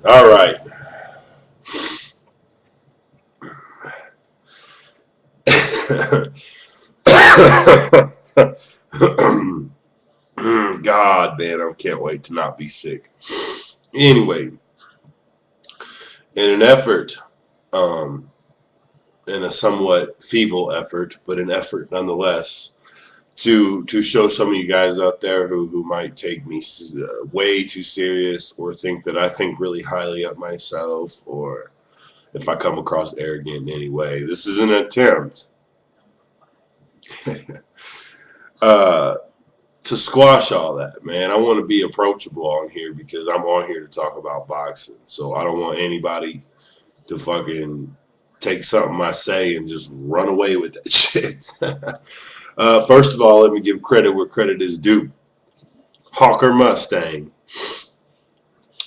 All right. God, man, I can't wait to not be sick. Anyway, in an effort, um, in a somewhat feeble effort, but an effort nonetheless, to show some of you guys out there who might take me way too serious or think that I think really highly of myself, or if I come across arrogant in any way. This is an attempt uh, to squash all that, man. I want to be approachable on here because I'm on here to talk about boxing. So I don't want anybody to fucking take something I say and just run away with that shit. First of all, let me give credit where credit is due. Hawker Mustang.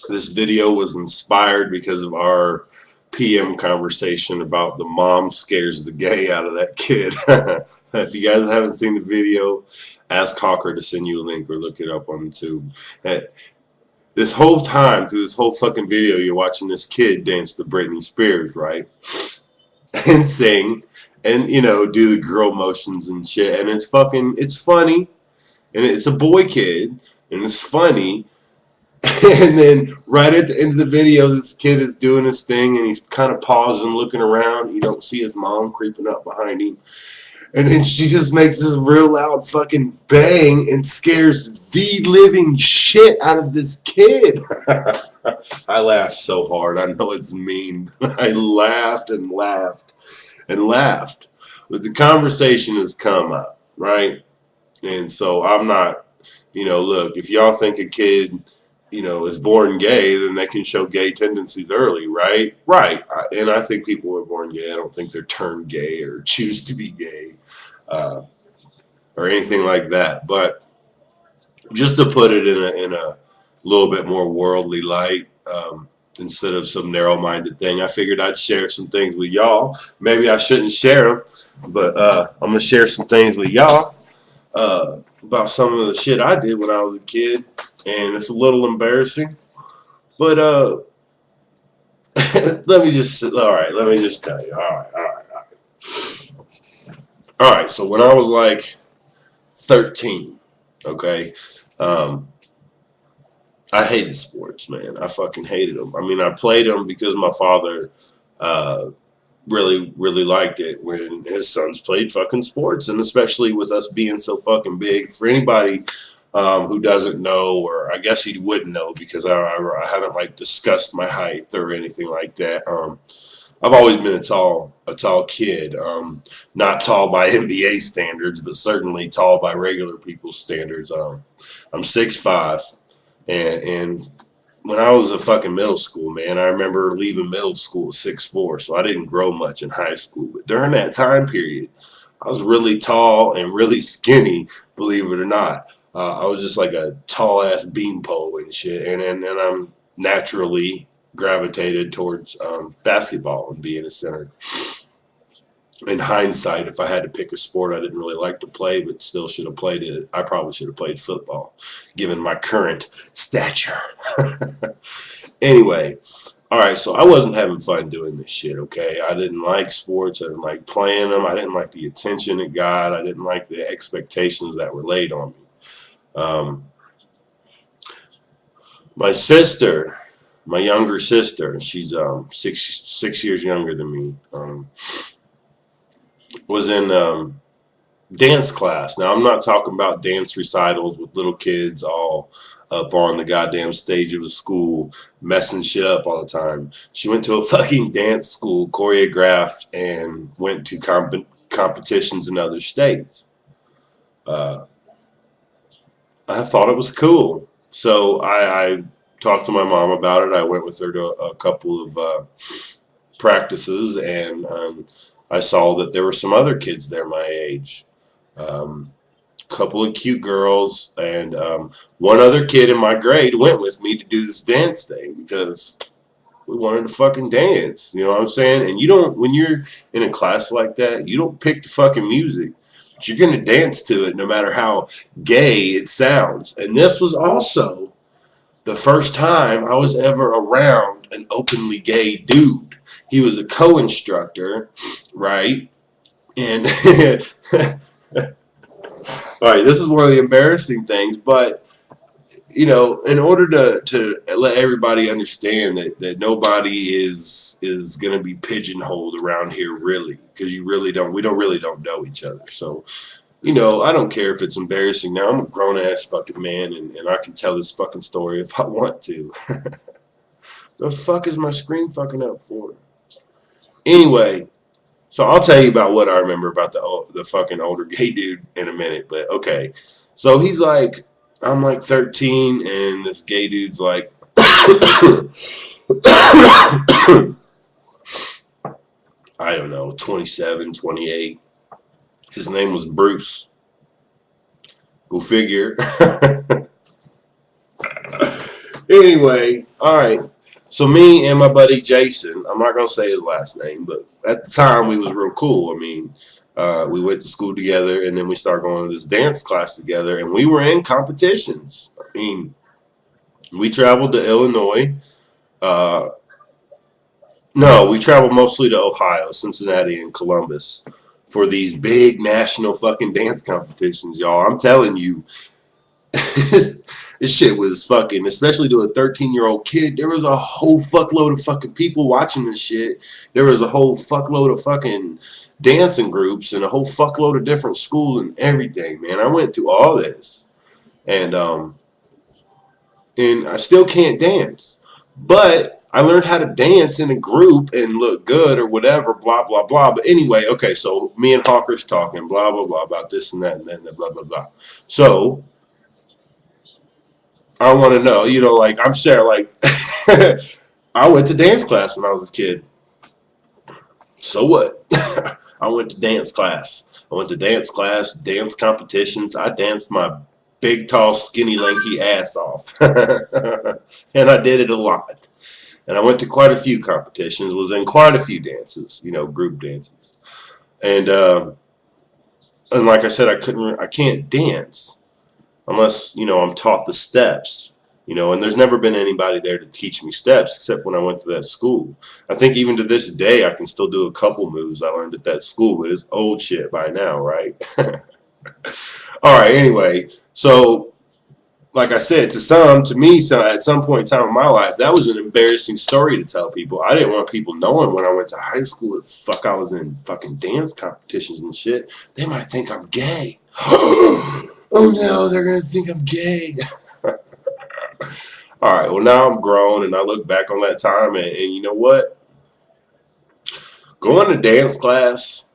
This video was inspired because of our PM conversation about the mom scares the gay out of that kid. If you guys haven't seen the video, ask Hawker to send you a link or look it up on YouTube. This whole time, through this whole fucking video, you're watching this kid dance to Britney Spears, right? And sing, and, you know, do the girl motions and shit. And it's funny. And it's a boy kid, and it's funny. And then right at the end of the video, this kid is doing his thing, and he's kind of pausing, looking around. You don't see his mom creeping up behind him. And then she just makes this real loud fucking bang and scares the living shit out of this kid. I laughed so hard. I know it's mean. I laughed and laughed and laughed. But the conversation has come up, right? And so I'm not, look, if y'all think a kid, is born gay, then they can show gay tendencies early, right? Right. And I think people are born gay. I don't think they're turned gay or choose to be gay or anything like that. But just to put it in a little bit more worldly light, instead of some narrow-minded thing, I figured I'd share some things with y'all. Maybe I shouldn't share them, but I'm going to share some things with y'all about some of the shit I did when I was a kid. And it's a little embarrassing, but let me just tell you. All right. So when I was like 13, okay, I hated sports, man. I fucking hated them. I mean, I played them because my father really, really liked it when his sons played fucking sports, and especially with us being so fucking big. For anybody who doesn't know, or I guess he wouldn't know because I haven't like discussed my height or anything like that. I've always been a tall kid, not tall by NBA standards, but certainly tall by regular people's standards. I'm 6'5", and when I was a fucking middle school, man, I remember leaving middle school at 6'4", so I didn't grow much in high school. But during that time period, I was really tall and really skinny, believe it or not. I was just like a tall ass beanpole and shit, and I'm naturally gravitated towards basketball and being a center. In hindsight, if I had to pick a sport I didn't really like to play, but still should have played it, I probably should have played football, given my current stature. Anyway, all right, so I wasn't having fun doing this shit, okay? I didn't like sports. I didn't like playing them. I didn't like the attention it got. I didn't like the expectations that were laid on me. My sister, my younger sister, she's 6 years younger than me, was in dance class. Now, I'm not talking about dance recitals with little kids all up on the goddamn stage of the school messing shit up all the time. She went to a fucking dance school, choreographed, and went to competitions in other states. I thought it was cool. So I talked to my mom about it. I went with her to a couple of practices, and I saw that there were some other kids there my age. Couple of cute girls, and one other kid in my grade went with me to do this dance thing because we wanted to fucking dance. You know what I'm saying? And you don't, when you're in a class like that, you don't pick the fucking music. You're going to dance to it no matter how gay it sounds. And this was also the first time I was ever around an openly gay dude. He was a co-instructor, right? And all right, this is one of the embarrassing things, but you know, in order to let everybody understand that nobody is going to be pigeonholed around here, really, because we don't really don't know each other. So, you know, I don't care if it's embarrassing now. I'm a grown ass fucking man, and I can tell this fucking story if I want to. The fuck is my screen fucking up for? Anyway, so I'll tell you about what I remember about the fucking older gay dude in a minute. But okay, so he's like, I'm like 13, and this gay dude's like, I don't know, 27, 28. His name was Bruce. Go figure. Anyway, all right. So me and my buddy Jason, I'm not gonna say his last name, but at the time we was real cool. I mean, we went to school together, and then we started going to this dance class together, and we were in competitions. I mean, we traveled to Illinois. No, we traveled mostly to Ohio, Cincinnati, and Columbus for these big national fucking dance competitions, y'all. I'm telling you, this shit was fucking, especially to a 13-year-old kid. There was a whole fuckload of fucking people watching this shit. There was a whole fuckload of fucking dancing groups and a whole fuckload of different schools and everything, man. I went to all this, and I still can't dance, but I learned how to dance in a group and look good or whatever, blah, blah, blah. But anyway, okay, so me and Hawker's talking, blah, blah, blah, about this and that and then blah, blah, blah. So I want to know, you know, like, I'm sure, like, I went to dance class when I was a kid. So what? I went to dance class. I went to dance class, dance competitions. I danced my big, tall, skinny, lanky ass off. And I did it a lot. And I went to quite a few competitions, was in quite a few dances, you know, group dances. And like I said, I can't dance unless, you know, I'm taught the steps, you know, and there's never been anybody there to teach me steps except when I went to that school. I think even to this day, I can still do a couple moves I learned at that school, but it's old shit by now, right? All right, anyway, so like I said, to me, so at some point in time in my life, that was an embarrassing story to tell people. I didn't want people knowing when I went to high school that fuck I was in fucking dance competitions and shit. They might think I'm gay. Oh no, they're gonna think I'm gay. All right, well now I'm grown and I look back on that time and you know what? Going to dance class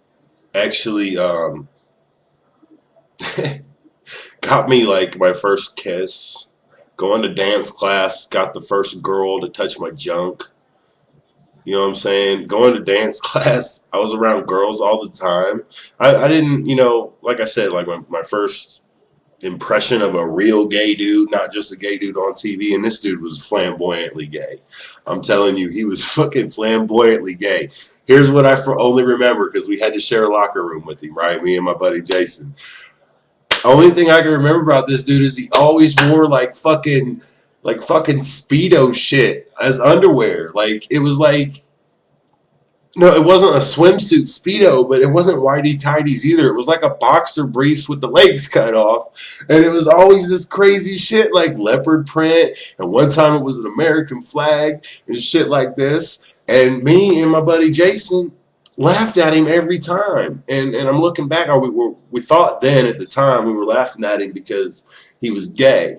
actually got me like my first kiss. Going to dance class got the first girl to touch my junk. You know what I'm saying? Going to dance class, I was around girls all the time. I didn't, you know, like I said, like my first impression of a real gay dude, not just a gay dude on TV, and this dude was flamboyantly gay. I'm telling you, he was fucking flamboyantly gay. Here's what I only remember, because we had to share a locker room with him, right? Me and my buddy Jason. Only thing I can remember about this dude is he always wore like fucking Speedo shit as underwear. Like, it was like, no, it wasn't a swimsuit Speedo, but it wasn't whitey tighties either. It was like a boxer briefs with the legs cut off. And it was always this crazy shit like leopard print. And one time it was an American flag and shit like this. And me and my buddy Jason laughed at him every time. And I'm looking back, we thought then at the time we were laughing at him because he was gay.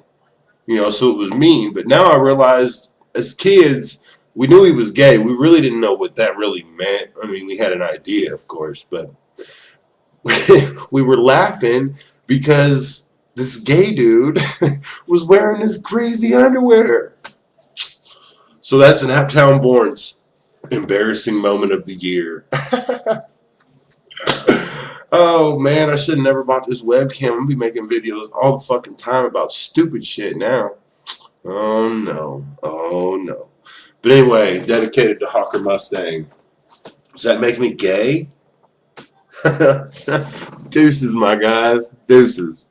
You know, so it was mean. But now I realize as kids, we knew he was gay. We really didn't know what that really meant. I mean, we had an idea, of course, but we were laughing because this gay dude was wearing this crazy underwear. So that's an NaptownBorn's embarrassing moment of the year. Oh, man, I should have never bought this webcam. I'm going to be making videos all the fucking time about stupid shit now. Oh, no. Oh, no. But anyway, dedicated to Hawker Mustang. Does that make me gay? Deuces, my guys. Deuces.